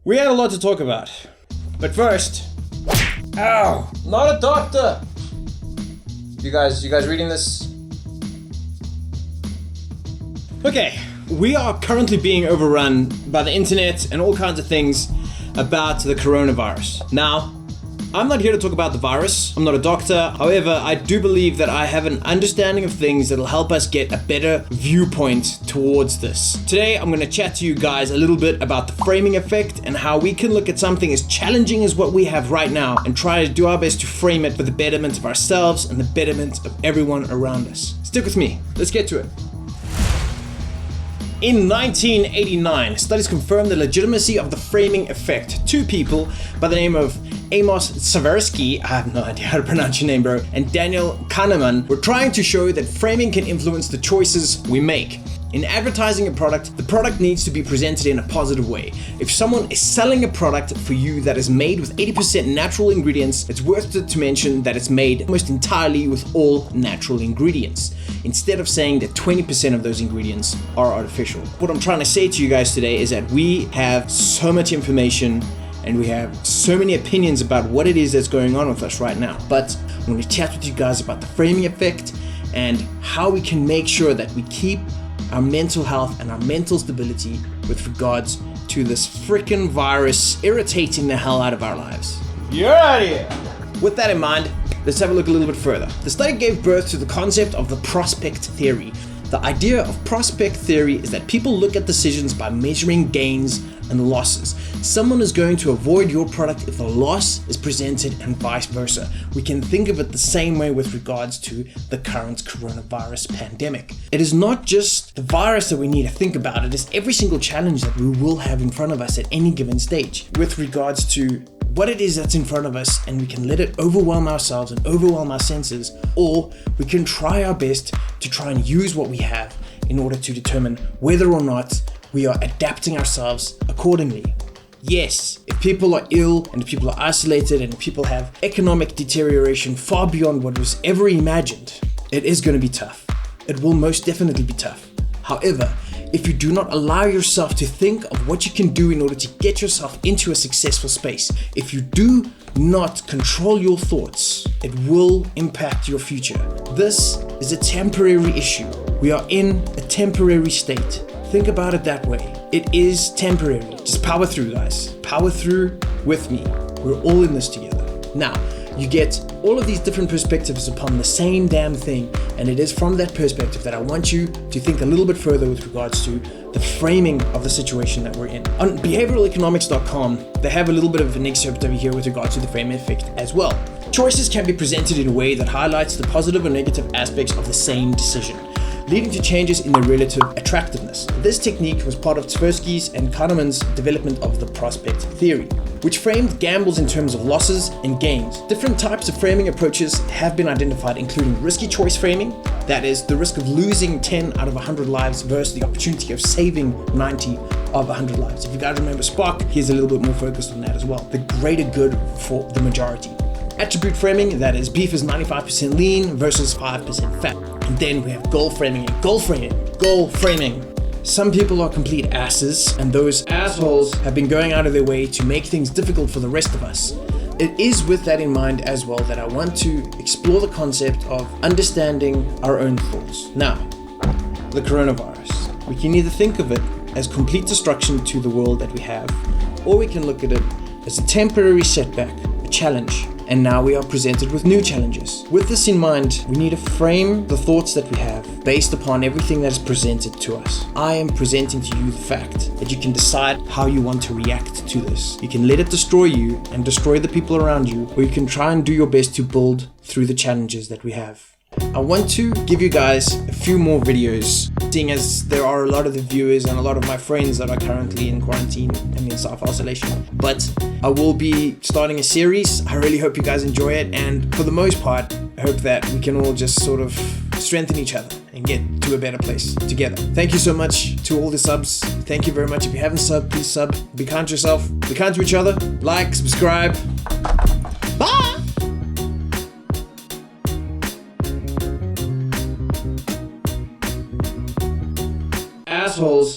We had a lot to talk about, but first, ow, not a doctor. You guys reading this? Okay, we are currently being overrun by the internet and all kinds of things about the coronavirus. Now, I'm not here to talk about the virus. I'm not a doctor. However, I do believe that I have an understanding of things that'll help us get a better viewpoint towards this. Today, I'm going to chat to you guys a little bit about the framing effect and how we can look at something as challenging as what we have right now and try to do our best to frame it for the betterment of ourselves and the betterment of everyone around us. Stick with me. Let's get to it. In 1989, studies confirmed the legitimacy of the framing effect. Two people by the name of Amos Tversky, I have no idea how to pronounce your name, bro, and Daniel Kahneman were trying to show that framing can influence the choices we make. In advertising a product, the product needs to be presented in a positive way. If someone is selling a product for you that is made with 80% natural ingredients, it's worth it to mention that it's made almost entirely with all natural ingredients, instead of saying that 20% of those ingredients are artificial. What I'm trying to say to you guys today is that we have so much information and we have so many opinions about what it is that's going on with us right now. But I'm going to chat with you guys about the framing effect and how we can make sure that we keep our mental health and our mental stability with regards to this freaking virus irritating the hell out of our lives. You're out of here! With that in mind, let's have a look a little bit further. The study gave birth to the concept of the prospect theory. The idea of prospect theory is that people look at decisions by measuring gains and losses. Someone is going to avoid your product if a loss is presented and vice versa. We can think of it the same way with regards to the current coronavirus pandemic. It is not just the virus that we need to think about, it is every single challenge that we will have in front of us at any given stage with regards to what it is that's in front of us, and we can let it overwhelm ourselves and overwhelm our senses, or we can try our best to try and use what we have in order to determine whether or not we are adapting ourselves accordingly. Yes, if people are ill and if people are isolated and if people have economic deterioration far beyond what was ever imagined, it is going to be tough. It will most definitely be tough. However, if you do not allow yourself to think of what you can do in order to get yourself into a successful space, if you do not control your thoughts, it will impact your future. This is a temporary issue. We are in a temporary state. Think about it that way. It is temporary. Just power through, guys. Power through with me. We're all in this together. Now, you get all of these different perspectives upon the same damn thing, and it is from that perspective that I want you to think a little bit further with regards to the framing of the situation that we're in. On behavioraleconomics.com, they have a little bit of an excerpt over here with regards to the framing effect as well. Choices can be presented in a way that highlights the positive or negative aspects of the same decision, leading to changes in their relative attractiveness. This technique was part of Tversky's and Kahneman's development of the prospect theory, which framed gambles in terms of losses and gains. Different types of framing approaches have been identified, including risky choice framing, that is, the risk of losing 10 out of 100 lives versus the opportunity of saving 90 of 100 lives. If you guys remember Spock, he's a little bit more focused on that as well. The greater good for the majority. Attribute framing, that is, beef is 95% lean versus 5% fat. And then we have goal framing. Some people are complete asses, and those assholes have been going out of their way to make things difficult for the rest of us. It is with that in mind as well that I want to explore the concept of understanding our own thoughts. Now, the coronavirus. We can either think of it as complete destruction to the world that we have, or we can look at it as a temporary setback, a challenge. And now we are presented with new challenges. With this in mind, we need to frame the thoughts that we have based upon everything that is presented to us. I am presenting to you the fact that you can decide how you want to react to this. You can let it destroy you and destroy the people around you, or you can try and do your best to build through the challenges that we have. I want to give you guys a few more videos, seeing as there are a lot of the viewers and a lot of my friends that are currently in quarantine and in self-isolation. But I will be starting a series. I really hope you guys enjoy it, and for the most part, I hope that we can all just sort of strengthen each other and get to a better place together. Thank you so much to all the subs. Thank you very much. If you haven't subbed, please sub. Be kind to yourself. Be kind to each other. Like, subscribe. Bye! Assholes.